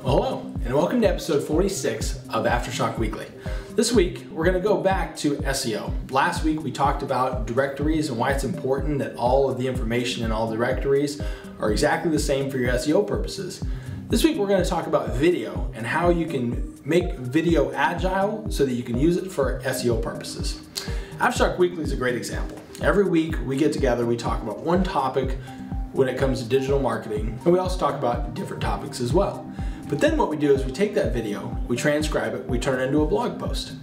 Well, hello, and welcome to episode 46 of Aftershock Weekly. This week, we're going to go back to SEO. Last week, we talked about directories and why it's important that all of the information in all directories are exactly the same for your SEO purposes. This week, we're going to talk about video and how you can make video agile so that you can use it for SEO purposes. Aftershock Weekly is a great example. Every week, we get together, we talk about one topic when it comes to digital marketing, and we also talk about different topics as well. But then what we do is we take that video, we transcribe it, we turn it into a blog post.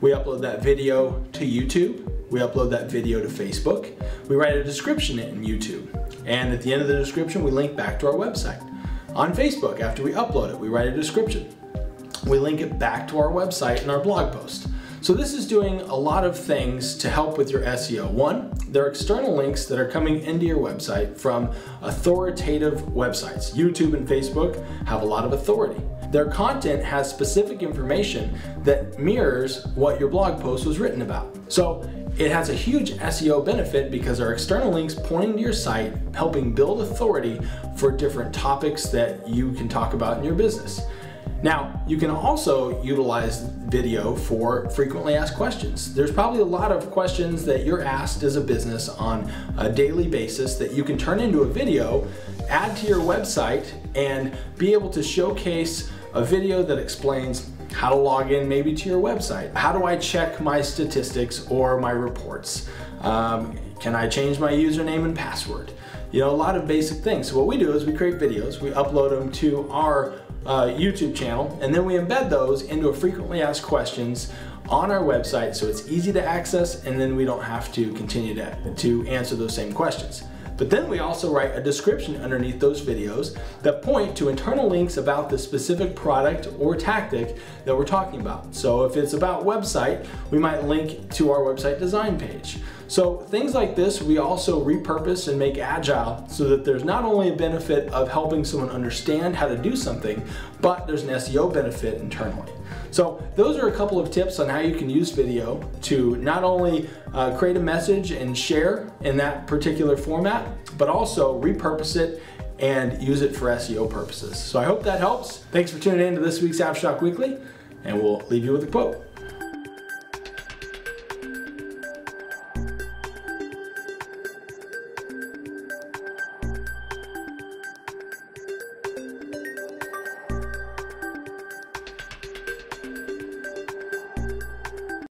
We upload that video to YouTube, we upload that video to Facebook, we write a description in YouTube, and at the end of the description we link back to our website. On Facebook, after we upload it, we write a description. We link it back to our website and our blog post. So this is doing a lot of things to help with your SEO. One, there are external links that are coming into your website from authoritative websites. YouTube and Facebook have a lot of authority. Their content has specific information that mirrors what your blog post was written about. So it has a huge SEO benefit because there are external links pointing to your site, helping build authority for different topics that you can talk about in your business. Now, you can also utilize video for frequently asked questions. There's probably a lot of questions that you're asked as a business on a daily basis that you can turn into a video, add to your website, and be able to showcase a video that explains how to log in maybe to your website. How do I check my statistics or my reports? Can I change my username and password? You know, a lot of basic things. So what we do is we create videos, we upload them to our YouTube channel, and then we embed those into a frequently asked questions on our website so it's easy to access, and then we don't have to continue to answer those same questions. But then we also write a description underneath those videos that point to internal links about the specific product or tactic that we're talking about. So if it's about website, we might link to our website design page. So things like this we also repurpose and make agile so that there's not only a benefit of helping someone understand how to do something, but there's an SEO benefit internally. So those are a couple of tips on how you can use video to not only create a message and share in that particular format, but also repurpose it and use it for SEO purposes. So I hope that helps. Thanks for tuning in to this week's Aftershock Weekly, and we'll leave you with a quote.